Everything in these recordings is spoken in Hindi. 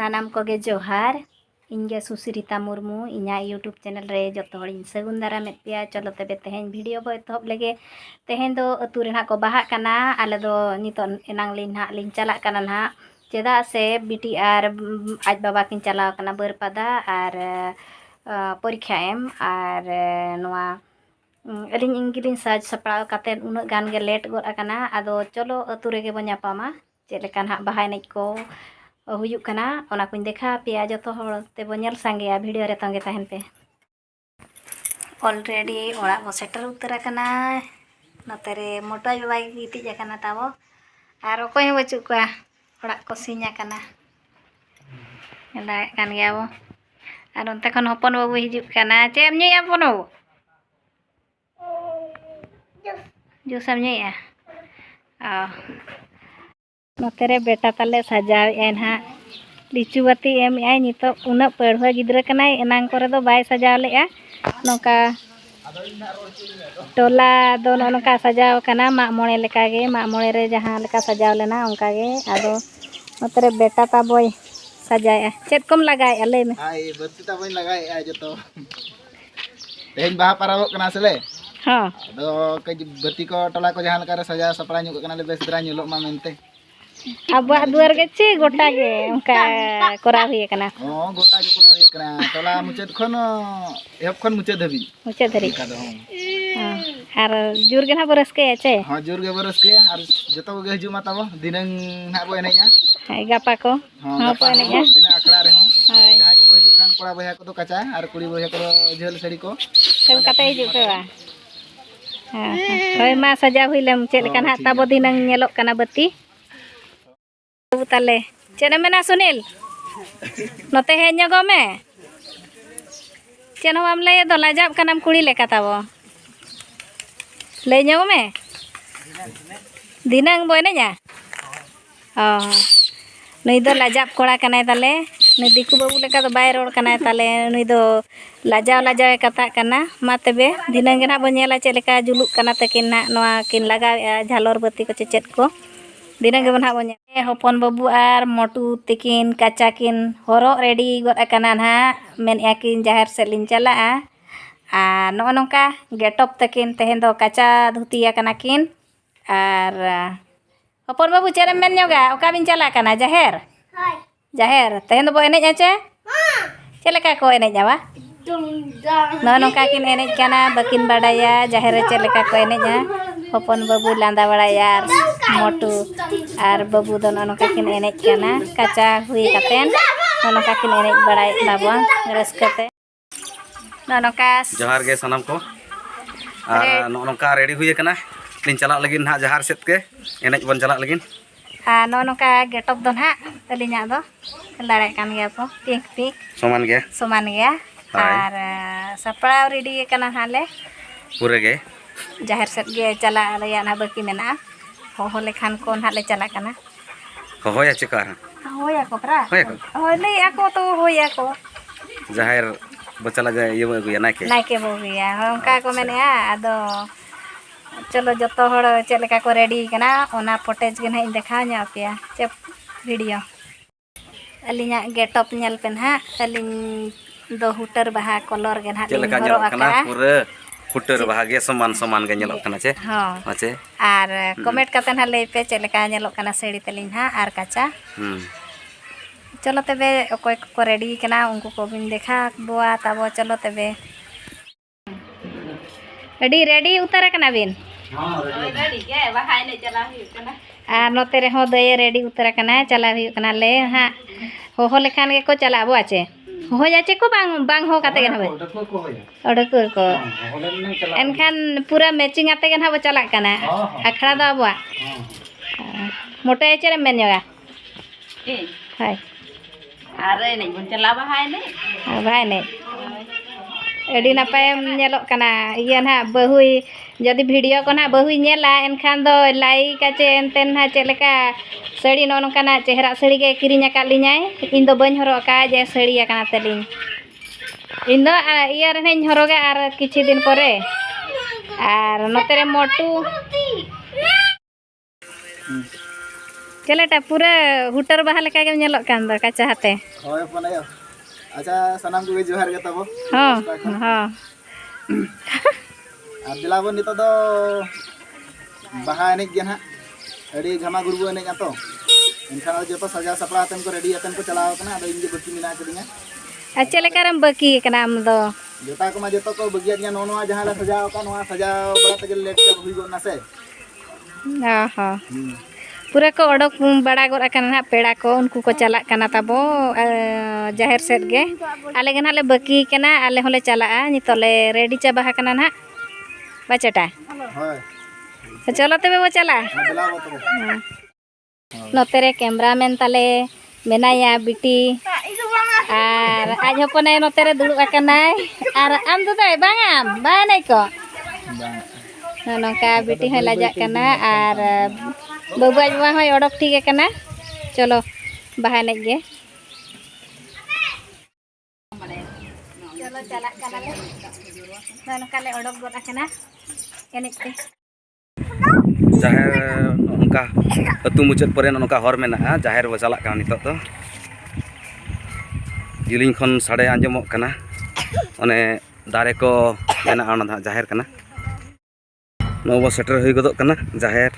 सानाम कोगे जोहार इनगे सुश्रिता मुर्मू इना यूट्यूब चैनल रे जतो हड़ सगुन दारामेद पेया। चलो तबे तेहें वीडियो बो एतहब लगे। तेहें दो अतु रे नाग को बाहाग कना आले दो नितो एनांग लिन चला कना ना चेदा से बिटी आर आज बाबा किन चलाव कना बरपादा आर परीक्षा एम आर नोआ अलिन इंगिलिन साज सपड़ाव काते उनग गान गे लेट गोद अकना। आदो चलो अतु रे गे बो ᱧᱟᱯᱟᱢᱟ चेद लेकान हां बाहा एनेज को हुयुग कना ओना कुछ देखा पेया जतो हड़ तेबो नेल सांगेया वीडियो रे तंगे तहन पे। ऑलरेडी ओड़ा बो सेटर उतर कना नते रे मोटा बाबा गितिज कना ताबो आर ओकोय बचु का ओड़ा को सिኛ कना एला कान गया बो आर ओनते खन हपन बाबू हिजुग कना चेम ᱧᱩᱭᱟ हपन बाबू जूस हम ᱧᱩᱭᱟ नते रे बेटा ताले सजाव एन हा लिचू बाती एम आई नितो उना पढ़वा गिद्रा कनाय एनांग करे दो बाय सजाव लेआ नोका टोला दो नोका सजाव कना मा मोणे लेका गे मा मोणे रे जहां लेका सजाव लेना उनका गे। आदो नते रे बेटा ता बोय सजाया चेद कम लगाय ले में आई बत्ती ता बोय लगाय जतो तेन बाहा पाराबो कना सेले हां दो कज बत्ती को टोला को जहां लेका रे सजा सपड़ा ᱧᱩ कना ले बेस दरा ᱧᱩᱞᱚ मा मेनते अब दुआर गे चे गोटा गे उनका कोरा हुई कना ओ गोटा जो कोरा हुई कना टोला मुचेद खन एहब खन मुचेद धबी मुचेद धरी आर जुर गे ना बरस के चे हां जुर गे बरस के आर जतो गे हिजु मा ताबो दिनंग ना बो एनेजा गापा को हां को एनेजा दिन अखड़ा रे हो जहां को बो हिजु खान कोड़ा बया को तो कचा आर कुड़ी बया को झेल सड़ी को सब कते हिजु पे बा हां होय मा सजा हुइलम चे लेकन हा ताबो दिनंग नेलोक कना बत्ती ताले चेना मेना सुनील नते हे ᱧᱚᱜᱚ ᱢᱮ चेन हम लय दो लाजाब कनाम कुड़ी लेका ताबो लय ᱧᱚᱜᱚ ᱢᱮ दिनंग बोय नेजा ओ नई दो लाजाब कोड़ा कनाय ताले नई दिकु बाबू लेका दो बाय रोड कनाय ताले नई दो लाजाव कथा कना मा तबे दिनंग गे ना बो नेला चे लेका जुलुक कना तकिन ना नोआ किन लगाव झालर बत्ती को चेचेत को दिनंग बन हाबो हपन बाबू आर मोटू तकिन काचा किन हरो रेडी गोद अकना ना मेन याकिन जाहिर से लिन चला आ नो नोका गेटअप तकिन तेहेन दो काचा धुतिया कना किन आर हपन बाबू चेरे मेन ᱧᱚᱜᱟ ओका बिन चला कना जाहिर जाहिर तेहेन दो बो एनेज आचे चे लेका को एनेज आवा नो नोका किन एनेज कना बकिन बाडाया जाहिर चे लेका को एनेजा हपन बाबू लांदा बड़ाया मोटू आर बाबू दो नोका किन एनेज कना काचा हुई कतेन नोका किन एनेज बड़ाय बाबू रसकते नोका जोहार गे सनम को आर नोका रेडी हुई कना लिन चला लगिन ना जहार सेत के एनेज बन चला लगिन आ नोका गेटअप दो ना अलिना दो लड़ाई कान गया को पिक पिक समान गया आर सपड़ा रेडी कना हाले पूरे गे जाहिर सेत गे चला लया ना बाकी मेना हो लेखान को हाले चला कना होया चिकार होया को प्रा होय ले आको तो होया को जाहिर बचला जे ये गया नाके बो गया उनका को मेने आदो चलो जतो हड़ चे लेका को रेडी कना ओना फुटेज गे ना देखा nya पेया चे वीडियो अलिना गेटअप नेल पेन हा अलिन दो हुटर बहा कलर गे ना लिन हरो आका पूरे हुटर बहा गे समान गे नेलो कना चे हां आचे आर कमेंट कतन हा ले पे चे लेका नेलो कना सेड़ी तलिन हा आर काचा चलो तबे ओकोय को रेडी कना उनको को बिन देखा बोआ ताबो चलो तबे रेडी उतर कना बिन हां रेडी के बहाय ने चला हुई कना आ नते रे हो दय रेडी उतर कना चला हुई कना ले हा हो लेखान गे को चला बो आचे हो जाचे को बांग हो काते गन हबे अडकुर को एनखान पूरा मैचिंग आते गन हबो चला कना अखड़ा दो अबवा मोटे चेरे मेन ᱧᱚᱜᱟ ए हाय आरे ने बन चला बहाय ने एडी नपायम नेलो कना इया ना बहुई जदी वीडियो को ना बहुई नेला एनखान दो लाइक आचे एनतेन ना चेलेका सड़ी नो नोकाना चेहरा सड़ी के किरिnya का लिኛय इन दो बन हरो का जे सड़ी कना तलिन इन दो इया रे नेñ हरोगा आर किछि दिन परे आर नते रे मोटू चलेटा पूरा हुटर बाहा लेका के नेलोक कान दो काचा हाते होय फोन आयो अच्छा सनाम को जोहार गे तबो हाँ हाँ और दिलाबो नितो दो बाहा एनेज गे ना अड़ी घमा गुड़बो एनेज तो एनखान जो सजा सपड़ा आतन को रेडी आतन को चलाव कना अदो इनगे बकी मिना कदिया अच्छा लेकारम बकी कना आम दो जोता को मा जोतो को बगिया नो नो जहां ला सजाव का नोआ सजाव बड़ा तगे लेट के हुई गो ना से हाँ हाँ पूरा को ओडक बड़ा गोर ना पेड़ा को उनको को चला कना तबो जाहिर सेट गे आले गे नाले बकी कना आले होले चला नितोले रेडी चाबा कना ना बचटा होय तो चलो तबे वो चला दिलाबो तो नोतेरे कैमरामैन ताले मेनाया बिटी और आज हपने नोतेरे दुड़ुब आकनाय और आम दो दे बांगाम बानै को नोका बिटी है लाजा कना और बाबू आज वहाँ है ओडक ठीक है कना चलो बहाने गे चलो चला कना ले नोका ले ओडक गोद आकना एनेज पे जाहेर उनका अतु मुचाद परे नोका हर मेना जाहेर बो चला काना नितो तो जिलिंग खन साड़े आंजमोग कना ओने दारे को मेना ओना जाहेर कना नोबो सेटर हुई गदोग कना जाहेर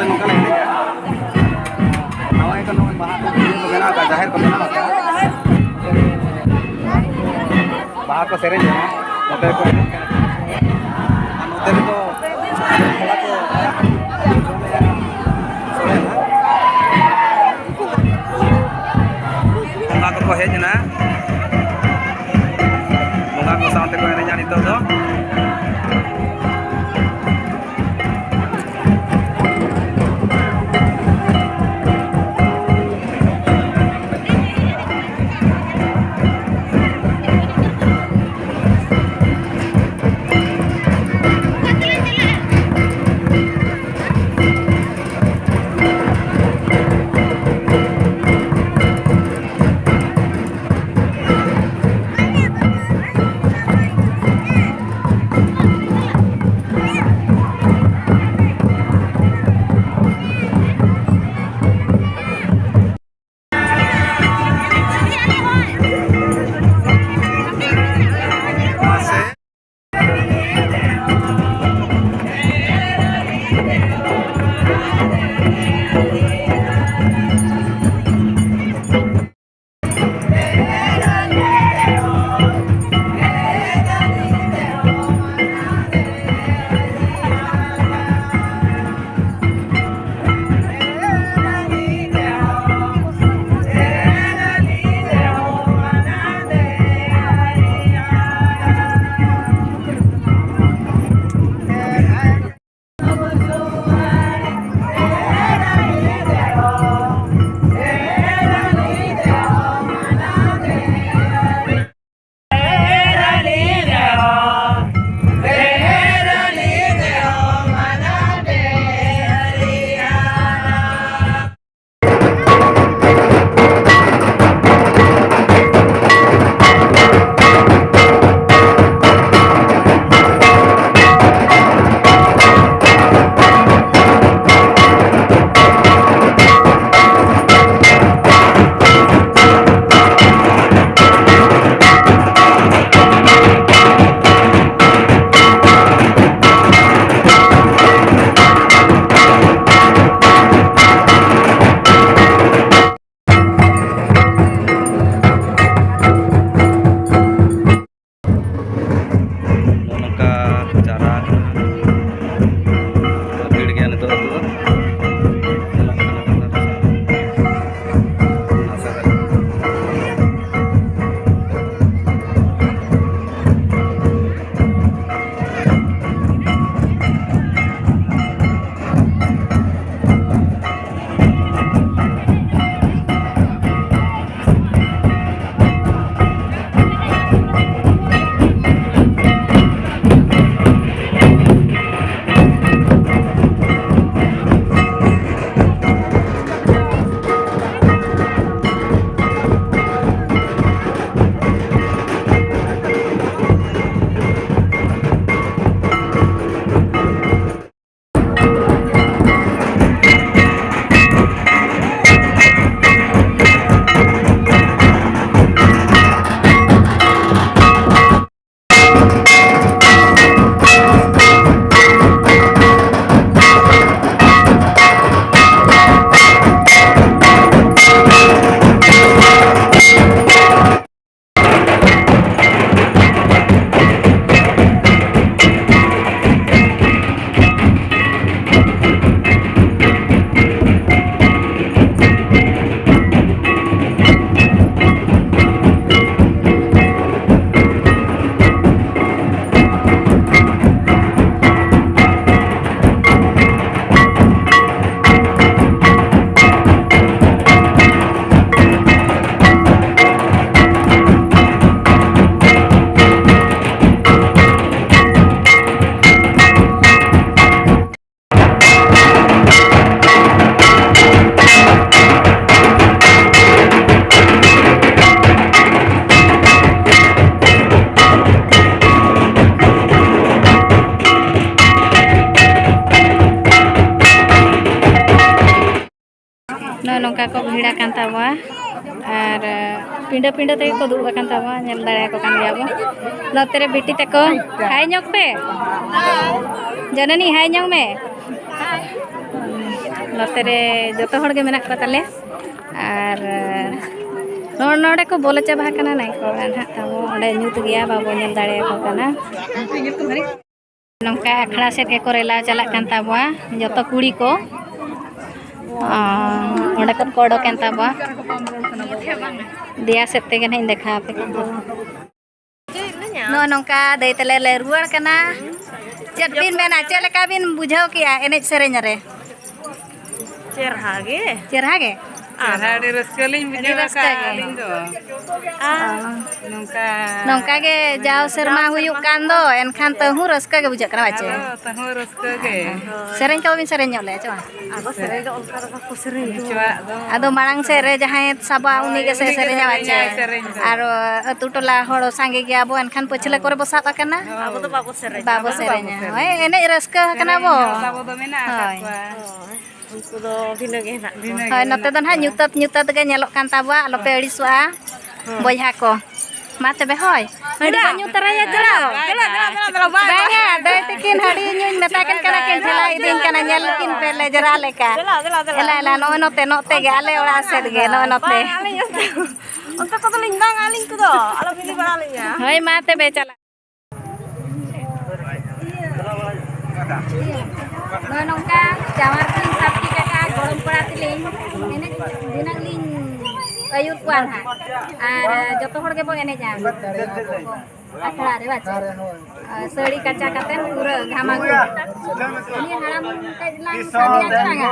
ᱛᱟᱦᱞᱮ ᱱᱚᱝᱠᱟ ᱞᱮ ᱮᱱᱮᱡᱟ ᱱᱟᱣᱟ ᱠᱚ ᱱᱚᱜᱼᱚᱭ ᱵᱟᱦᱟ ᱠᱚ ᱵᱮᱱᱟᱣ ᱠᱟᱜᱼᱟ ᱡᱟᱦᱮᱨ ᱠᱚ ᱵᱮᱱᱟᱣ ᱠᱟᱜᱼᱟ ᱵᱟᱦᱟ ᱠᱚ ᱥᱮᱨᱮᱧᱟ ᱱᱚᱛᱮ ᱠᱚ ᱮᱱᱮᱡ ᱠᱟᱱᱟ ᱟᱨ ᱱᱚᱛᱮ ᱨᱮᱫᱚ ᱠᱚᱲᱟ ᱠᱚ ᱡᱚᱢᱮᱜᱼᱟ ᱥᱚᱲᱮ ᱱᱟᱦᱟᱜ ᱵᱚᱸᱜᱟ ᱠᱚᱠᱚ ᱦᱮᱡ ᱮᱱᱟ ᱵᱚᱸᱜᱟ ko saate ko eneja nitog do nongka ko bhira kan tawa ar pinda te ko duru kan tawa nyel dare ko kan gaya bo note re biti te ko hai nyok pe janani hai nyok me नोते रे जोतो हड़ के मेना को ताले आर नोडे को बोले चाबा कना नाइ को ना ताबो ओडे न्यूत गया बाबो नेल दाड़े को कना नोंका अखड़ा सेट के कोरेला चला कान ताबवा जोतो कुड़ी को ओडे को कोडो कान ताबवा दिया सेते के नहीं देखा पे नो नोंका दे तले ले रुआर कना चेत बिन मेना चेलेका बिन बुझाव किया एने सेरेñ रे चेरहा गे आहाड़ी रस्कलिंग बुझावा का लिंग दो नोंका गे जाव शर्मा हुयुक कान दो एनखान तहु रस्का गे बुझा करा बाचे तहु रस्का गे सेरेñ को बिन सेरेñ ले चवा आबो सेरे दो ओनका को सेरेñ चवा दो आदो मांग से रे जहां साबा उनी गे से सेरेñ बाचे आरो अतु टोला होड़ो सांगे गे आबो एनखान पछले करे बसा कना आबो तो बाबो सेरेñ होय एने रस्का कना बो बाबो दो मेना का उनको दो भिनो गे ना होय नते दन हा ᱧᱩᱛᱟᱹᱛ गे ñeloक kan tabuआ alope अड़िसुआ बयहा को मा तबे होय हडी ᱧᱩ तराया जरा बाया दय तकिन हडी ᱧᱩ मेता कन कना किन ठेला इदिन कना ñel किन पेले जरा लेका एला नो नोते गे आले ओड़ा सेद गे नो नोते उनका को तो लिंदांग आलिंग को दो आलो बिली बड़ा लिया होय मा तबे चला नो नोंका जावार किन सापकी काका गरम पड़ा तिलिंग एने दिनां लिंग ayur kuan ha ar joto hor ge bo ene jam akhara re bacha sari kaca katen pura ghama gu ini haram kai lang sadia changa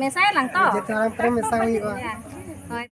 mesaya lang to jete haram pre mesaya